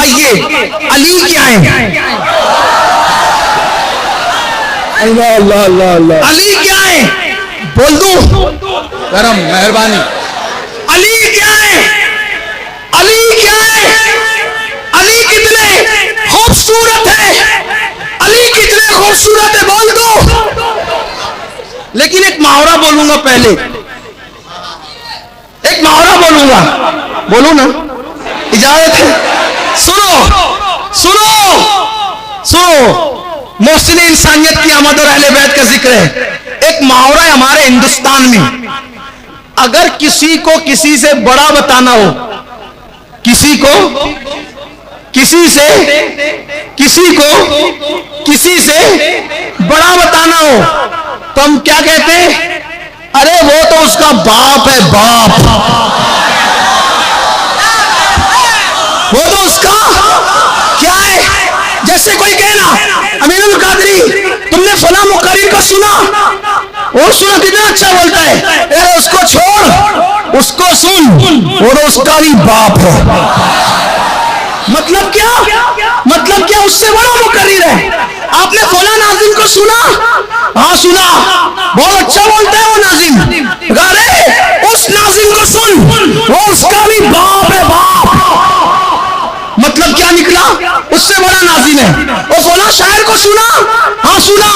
آئیے علی کیا ہے؟ اللہ اللہ اللہ اللہ علی کیا ہے؟ بول دوں؟ کرم مہربانی. علی کیا ہے؟ علی کیا ہے؟ علی کتنے خوبصورت ہے، علی کتنے خوبصورت ہے، بول دو. لیکن ایک محاورہ بولوں گا پہلے، ایک محاورہ بولوں گا، بولوں نا؟ اجازت ہے؟ سنو سنو سنو. محسن انسانیت کی آمد اور اہل بیت کا ذکر ہے. ایک محاورہ ہے ہمارے ہندوستان میں، اگر کسی کو کسی سے بڑا بتانا ہو، کسی کو کسی سے بڑا بتانا ہو تو ہم کیا کہتے ہیں؟ ارے وہ تو اس کا باپ ہے، باپ. وہ تو اس کا کیا ہے؟ جیسے کوئی کہنا امین القادری تم نے فلاں مقرر کو سنا، اور سنا کتنا اچھا بولتا ہے، اے اس کو چھوڑ اس کو سن، وہ تو اس کا بھی باپ ہے. مطلب کیا اس سے بڑا مقرر ہے. آپ نے فلاں ناظم کو سنا؟ ہاں سنا، بہت اچھا بولتا ہے وہ ناظم. ارے اس ناظم کو سن، وہ اس کا بھی باپ ہے، باپ. مطلب کیا نکلا؟ اس سے بڑا ناظم ہے. وہ فلاں شاعر کو سنا؟ ہاں سنا،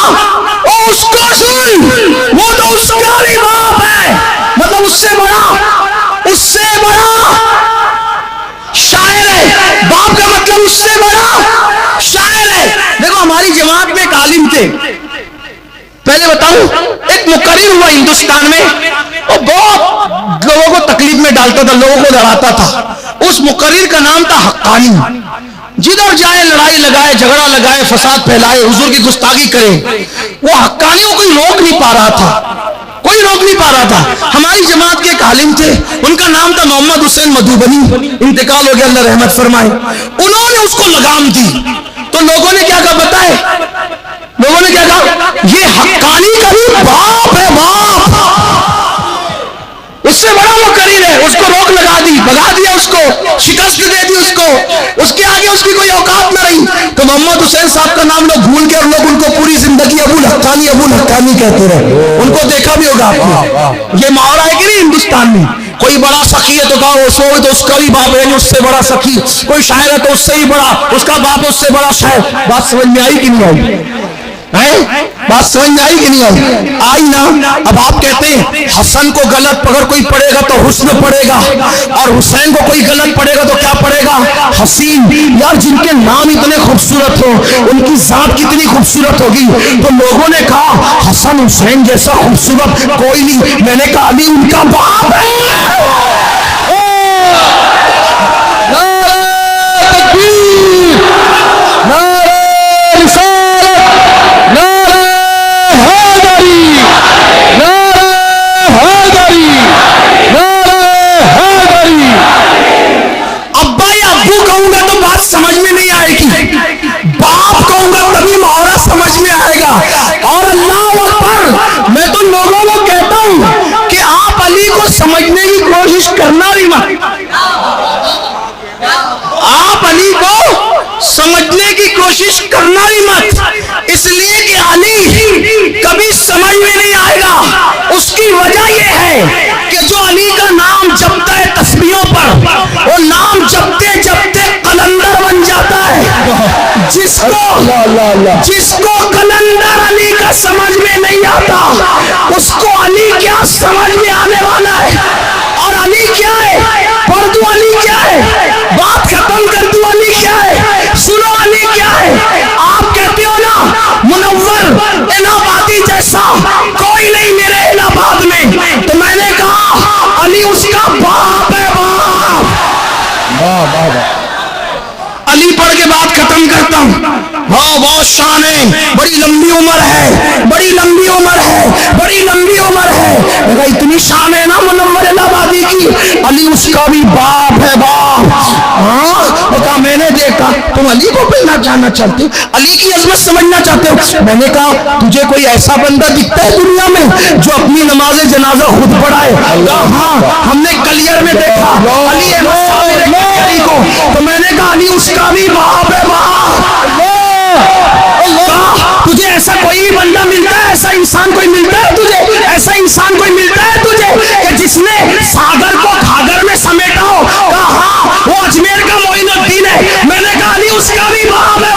وہ اس کو سن، وہ تو اس کا بھی باپ ہے. مطلب اس سے بڑا شاعر ہے. باپ کا مطلب اس سے بڑا شاعر ہے. دیکھو ہماری جماعت میں ایک عالم تھے، پہلے بتاؤں، ایک مقرر ہوا ہندوستان میں، وہ بہت لوگوں کو تکلیف میں ڈالتا تھا، لوگوں کو لڑاتا تھا. اس مقرر کا نام تھا حقانی. جدھر جائے لڑائی لگائے، جھگڑا لگائے، فساد پھیلائے، حضور کی گستاخی کرے. وہ حقانیوں کوئی روک نہیں پا رہا تھا. ہماری جماعت کے ایک عالم تھے، ان کا نام تھا محمد حسین مدھوبنی، انتقال ہو گیا، اللہ رحمت فرمائے. انہوں نے اس کو لگام دی تو لوگوں نے کیا کہا پتہ ہے؟ لوگوں نے کیا کہا؟ یہ حقانی کا بھی باپ ہے، باپ. اس سے بڑا مقرر ہے. اس کو روک لگا دی، بھگا دیا، اس کو شکست دے دی، اس کے آگے اس کی کوئی اوقات نہ رہی. تو محمد حسین صاحب کا نام لوگ بھول گئے اور لوگ ان کو پوری زندگی ابو الحقانی کہتے رہے. ان کو دیکھا بھی ہوگا آپ نے. یہ محاورہ ہے کہ نہیں ہندوستان میں؟ کوئی بڑا سخی ہے تو کہا تو اس کا بھی باپ ہے، اس سے بڑا سخی. کوئی شاعر ہے تو اس سے ہی بڑا، اس کا باپ اس سے بڑا شاعر. بات سمجھ میں آئی کہ نہیں آئی؟ بات سمجھ میں آئی کہ نہیں آئی؟ آئی نا. اب آپ کہتے ہیں حسن کو غلط اگر کوئی پڑھے گا تو حسن پڑھے گا، اور حسین کو کوئی غلط پڑھے گا تو کیا پڑھے گا؟ حسین. یار جن کے نام اتنے خوبصورت ہو، ان کی ذات کتنی خوبصورت ہوگی. تو لوگوں نے کہا حسن حسین جیسا خوبصورت کوئی نہیں. میں نے کہا علی ان کا باپ ہے. سمجھ میں نہیں آئے گی. باپ کہوں گا تبھی محاورہ سمجھ میں آئے گا. اور اللہ اکبر، میں تو لوگوں کو کہتا ہوں کہ آپ علی کو سمجھنے کی کوشش کرنا بھی مت. آپ علی کو سمجھنے کی کوشش کرنا بھی مت، اس لیے کہ علی کبھی سمجھ میں نہیں آئے گا. اس کی وجہ یہ ہے کہ جو علی کا نام جپتا ہے تسبیحوں پر، وہ نام جپتے جپتے قلندر بن جاتا ہے. جس کو قلندر علی کا سمجھ میں نہیں آتا، اس کو علی کیا سمجھ میں آنے والا ہے. اور علی کیا ہے؟ پڑھ دو علی کیا ہے، بات ختم کر دو علی کیا ہے، سنو علی کیا ہے. آپ کہتے ہو نا منور الہ آبادی جیسا کوئی نہیں میرے الہ آباد میں، تو میں نے کہا علی اس کا باپ ہے، باپ. علی پڑھ کے بات ختم کرتا ہوں. ہاں بہت شان ہے، بڑی لمبی عمر ہے، بڑی لمبی عمر ہے، بڑی لمبی عمر ہے. اگر اتنی شان ہے نا منور الہ آبادی کی، علی اس کا بھی باپ ہے، باپ. ہاں کہا میں نے دیکھا تم علی کو پہنا جاننا چاہتے ہو، علی کی عظمت سمجھنا چاہتے ہو. میں نے کہا تجھے کوئی ایسا بندہ دکھتا ہے دنیا میں جو اپنی نماز جنازہ خود پڑھائے؟ ہاں ہم نے کلیئر میں دیکھا علی کو. تو میں نے کہا علی اس کا بھی باپ ہے باپ. تجھے ایسا کوئی بندہ ملتا ہے, ایسا انسان کوئی ملتا ہے تجھے, ایسا انسان کوئی ملتا ہے تجھے کہ جس نے ساگر کو گھاگر میں سمیٹا ہو؟ کہا ہاں وہ اجمیر کا معین الدین ہے. میں نے کہا علی اس کا بھی باپ ہے.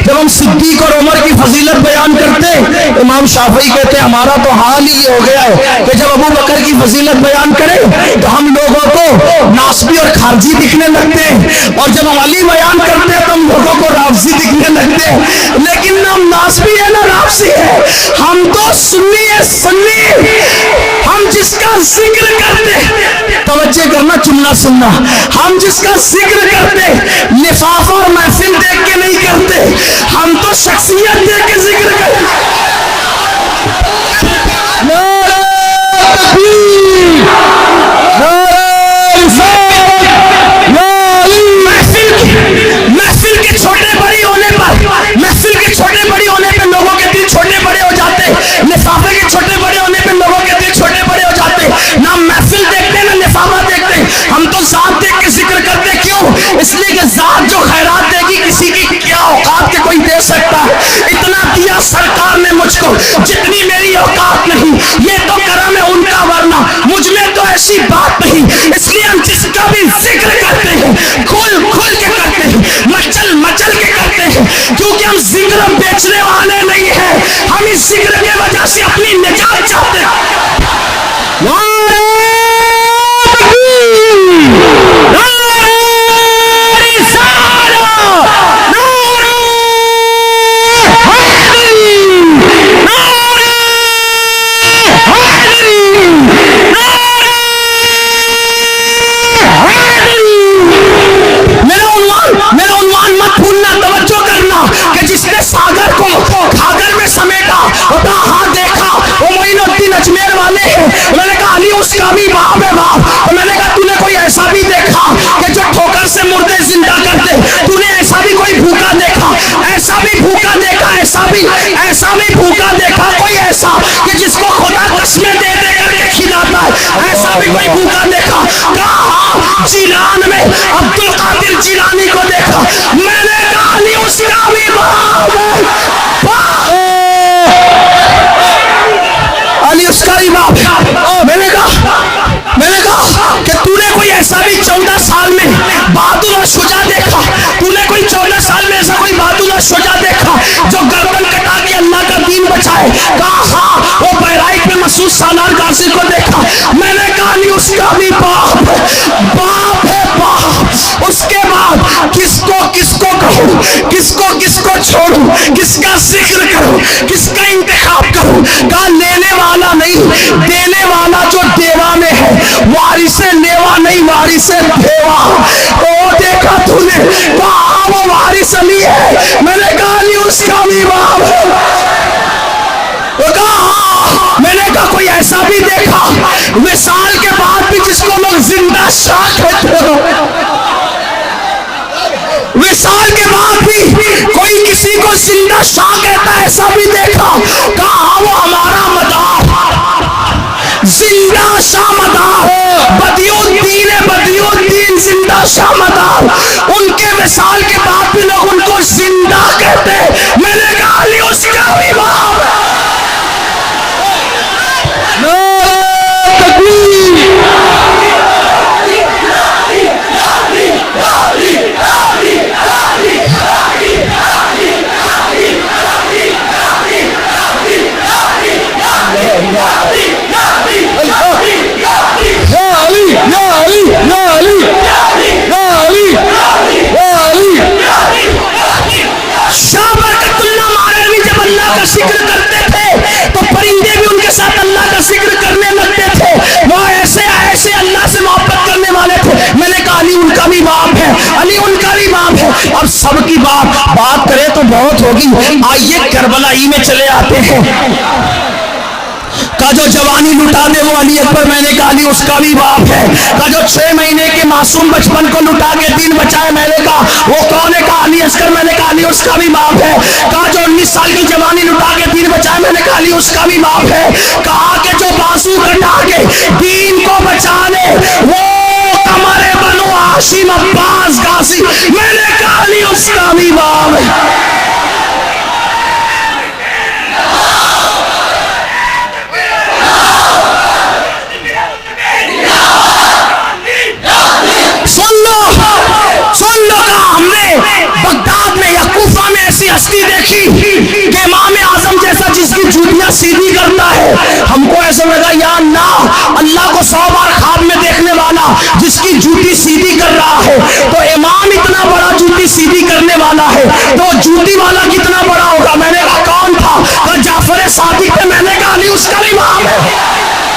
جب ہم صدیق اور عمر کی فضیلت بیان کرتے, امام شافعی کہتے ہیں ہمارا تو حال ہی یہ ہو گیا ہے کہ جب ابو بکر کی فضیلت بیان کریں تو ہم لوگوں کو ناسبی اور خارجی دکھنے لگتے ہیں, اور جب ہم علی بیان کرتے ہیں تو ہم لوگوں کو رافضی دکھنے لگتے ہیں. لیکن نہ ہم ناسبی ہے نہ رافضی ہے, ہم تو سنی ہے. سنی ہم جس کا ذکر کرتے, توجہ کرنا چننا سننا, ہم جس کا ذکر کرتے لفافہ اور محفل دیکھ کے نہیں کرتے, ہم تو شخصیت دیکھ کے ذکر کرتے. نعرہ تکبیر, نعرہ رسالت, یا علی. محفل کے چھوٹے بڑی ہونے پر, محفل کے چھوٹے بڑی ہونے پہ لوگوں کے دل چھوٹے بڑے ہو جاتے, لفافے کے چھوٹے بڑے ہونے پہ لوگوں کے دل چھوٹے بڑے ہو جاتے. نہ محفل دیکھتے نہ لفافہ دیکھتے, ہم تو ذات دیکھ کے ذکر کرتے. کیوں؟ اس لیے کہ ذات جو خیرات دے گی کسی کی کیا اوقات کے کوئی دے سکتا ہے. اتنا دیا سرکار نے مجھ کو جتنی میری اوقات نہیں, یہ تو کرم ہے ان کا, ورنہ مجھ میں تو ایسی بات نہیں. اس لیے ہم جس کا بھی ذکر کرتے ہیں کھل کھل کے کرتے ہیں, مچل مچل کے کرتے ہیں, کیونکہ ہم ذکر بیچنے والے نہیں ہیں, ہم اس ذکر کی وجہ سے اپنی نجات چاہتے ہیں. نعرہ تکبیر, نعرہ رسالت, نعرہ حیدری, نعرہ حیدری, نعرہ حیدری. میرا عنوان مت بھولنا, توجہ کرنا کہ جس نے ساگر کو گھاگر میں سمیٹا, ہاں دیکھا وہ معین الدین اجمیر والے ہیں. میں نے کہا علی اس کا بھی باپ ہے باپ. میں نے کہا تو نے کوئی ایسا بھی دیکھا کہ جو ٹھوکر سے مردے زندہ کرتے, تو نے ایسا بھی کوئی بھوکا دیکھا, ایسا بھی بھوکا دیکھا, ایسا بھی بھوکا دیکھا, کوئی ایسا کہ جس کو خدا قسمیں دے دے کر کے کھلاتا ہے, ایسا بھی کوئی بھوکا دیکھا؟ کہا جیلان میں عبد القادر جیلانی کو دیکھا. میں نے کہا علی اس کا بھی باپ ہے, علی اس کا بھی باپ ہے. میں نے کہا کہ تو نے کوئی ایسا بھی 14 سال میں بہادر اور شجاع دیکھا, تو نے کوئی 14 سال میں ایسا کوئی بہادر اور شجاع دیکھا جو گردن کٹا کے اللہ کا دین بچائے؟ کہا ہاں وہ بہرائچ میں مسعود سالار غازی کو دیکھا. میں نے کہا علی اس کا بھی باپ ہے باپ. اس کے بعد کس کو کہوں, کس کو چھوڑوں, کس کا ذکر کروں, کس کا انتخاب کروں؟ کہا لینے والا نہیں, دینے والا جو دیوا میں ہے, وارث لیوا نہیں, وارث دیوا. وہ دیکھا تو نے, کہا وہ وارث علی ہے. میں نے کہا علی اس کا بھی باپ ہے. میں نے کہا کوئی ایسا بھی دیکھا وصال کے بعد بھی جس کو لوگ زندہ شاہ کہتے ہیں, وصال کے بعد بھی کوئی کسی کو زندہ شاہ کہتا ہے, ایسا بھی دیکھا؟ کہا وہ ہمارا مدار زندہ شاہ مدار, بدی الدین زندہ شاہ مدار. ان کے وصال کے بعد بھی لوگ ان کو زندہ کہتے ہیں. میں نے کہا علی اس کا بھی باپ ہے. نعرہ تکبیر, شاہ برکت اللہ مہاروی جب اللہ کا ذکر کرتے تھے تو پرندے بھی ان کے ساتھ اللہ کا ذکر کرنے لگتے تھے. وہ ایسے اللہ سے محبت کرنے والے تھے. علی ان کا بھی باپ ہے، علی ان کا بھی باپ ہے. اب سب کی بات کرے تو بہت ہوگی. آئیے کربلا ہی میں چلے آتے ہیں. کا جو جوانی لٹا دے وہ علی اکبر، میں نے کہا علی اس کا بھی باپ ہے. کا جو 6 مہینے کے معصوم بچپن کو لٹا کے دین بچائے، میں نے کہا وہ کون ہے؟ کہا علی اصغر. میں نے کہا علی اس کا بھی باپ ہے. کہا جو 19 سال کی جوانی لٹا کے دین بچائے، میں نے کہا علی اس کا بھی باپ ہے. کہا کہ جو بازو کٹا کے دین کو بچانے وہ قمر بنو ہاشم عباس غازی، میں نے کہا علی اس کا بھی باپ ہے. سن لو کہا ہم نے بغداد میں یا کوفہ میں ایسی ہستی دیکھی کہ امام اعظم جیسا جس کی جوتیاں سیدھی کرتا ہے. ہم کو ایسا لگا یا اللہ، اللہ کو 100 بار خواب میں دیکھنے والا جس کی جوتی سیدھی کر رہا ہے، تو امام اتنا بڑا جوتی سیدھی کرنے والا ہے تو جوتی والا کتنا بڑا ہوگا. میں نے کہا کون تھا؟ کہا جعفر صادق. میں نے کہا علی اس کا بھی امام ہے.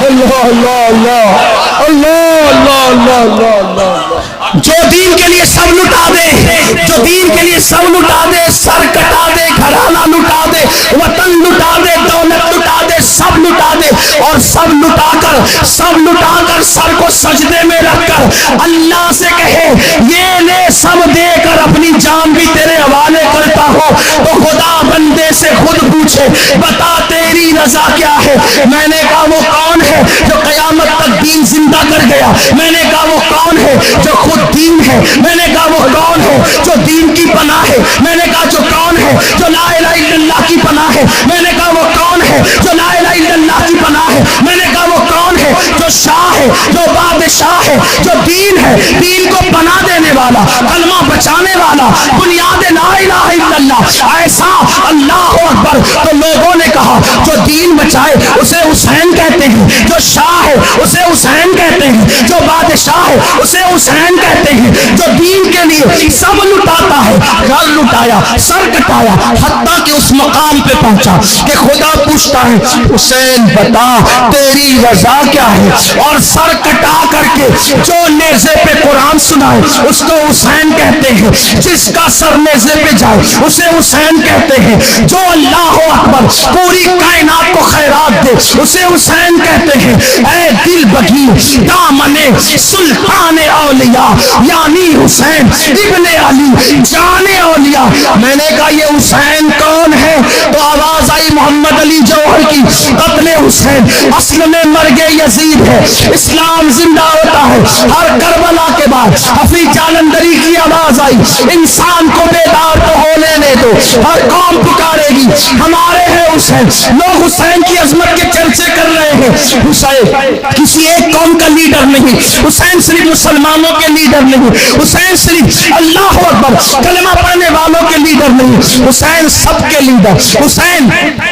اللہ اللہ اللہ اللہ اللہ اللہ اللہ. جو دین کے لیے سب لٹا دے، جو دین کے لیے سب لٹا دے، سر کٹا دے، گھرانہ لٹا دے، وطن لٹا دے، دولت لٹا دے، سب لٹا دے، اور سب لٹا کر سر کو سجدے میں رکھ کر اللہ سے کہے یہ لے سب دے کر اپنی جان بھی تیرے حوالے کرتا ہوں، تو خدا بندے سے خود پوچھے بتا تیری رضا کیا ہے. میں نے کہا وہ کون ہے جو قیامت تک دین زندہ کر گیا؟ میں نے کہا وہ کون ہے جو خود دین ہے؟ میں نے کہا وہ کون ہے جو دین کی پناہ ہے؟ میں نے کہا جو کون ہے جو لا الہ الا اللہ کی پناہ ہے؟ میں نے کہا وہ کون ہے جو لا الہ الا اللہ کی پناہ ہے؟ میں نے کہا وہ کون ہے جو شاہ ہے، جو بادشاہ ہے، جو دین ہے، دین کو پناہ دینے والا، کلمہ بچانے والا، بنیاد لا الہ الا اللہ، ایسا اللہ اکبر. تو لوگوں نے کہا جو دین بچائے اسے حسین کہتے ہیں، جو شاہ ہے اسے حسین کہتے ہیں، جو بادشاہ ہے اسے حسین کہتے ہیں، جو دین کے لیے سب لٹاتا ہے. گھر لٹایا، سر کٹایا، حتیٰ کہ اس مقام پہ پہنچا کہ خدا پوچھتا ہے حسین بتا تیری رضا کیا ہے؟ اور سر کٹا کر کے جو نیزے پہ قرآن سنائے اس کو حسین کہتے ہیں، جس کا سر نیزے پہ جائے اسے حسین کہتے ہیں، جو اللہ اکبر پوری کائنات کو خیرات دے اسے حسین کہتے ہیں. اے دل بگی دامن سلطان اولیاء یعنی حسین ابن علی جان اولیاء. میں نے کہا یہ حسین کون ہے؟ تو آواز آئی محمد علی جوہر کی، قتل حسین اصل میں مرگ یزید ہے، اسلام زندہ ہوتا ہے. ہر کربلا کے بعد حفیظ جالندری کی آواز آئی انسان کو بیدار تو ہو لینے دو، ہر قوم پکارے گی ہمارے ہیں حسین. لوگ حسین کی عظمت کے چرچے کر رہے ہیں. حسین کسی ایک قوم کا لیڈر نہیں، حسین صرف مسلمانوں کے لیڈر نہیں، حسین صرف اللہ اکبر کلمہ پڑھنے والوں کے لیڈر نہیں، حسین سب کے لیڈر، حسین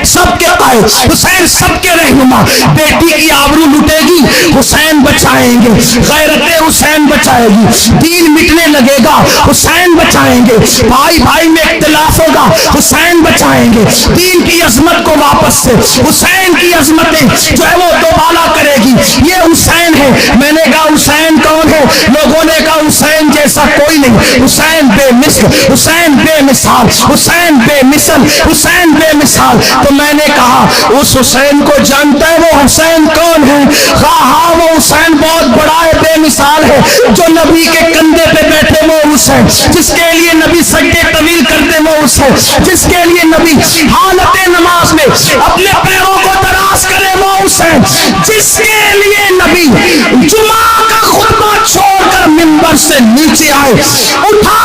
سب کے قائد، حسین سب کے رہنما. بیٹی کی آبرو لٹے گی حسین بچائیں گے، غیرت حسین بچائے گی، دین مٹنے لگے گا حسین بچائیں گے، بھائی بھائی میں اختلاف ہوگا حسین بچائیں گے، دین کی عظمت کو واپس سے حسین کی عظمتیں جو ہے وہ دوبالا کرے گی. یہ حسین ہے. میں نے کہا حسین کون ہے؟ لوگوں نے کہا حسین جیسا کوئی نہیں، حسین بے مثل، حسین بے مثال، حسین بے مثل، حسین بے مثال. تو میں نے کہا اس حسین کو جانتا ہے وہ حسین کون ہے؟ ہاں وہ حسین بہت بڑا ہے، بے مثال ہے. جو نبی کے کندھے پہ بیٹھے وہ حسین، جس کے لیے نبی سجدے طویل کرتے وہ حسین، جس کے لیے نبی حالت نماز میں اپنے پیروں کو دراز کرے وہ حسین، جس کے لیے نبی جمعہ کا خطبہ چھوڑ کر منبر سے نیچے آئے، اٹھا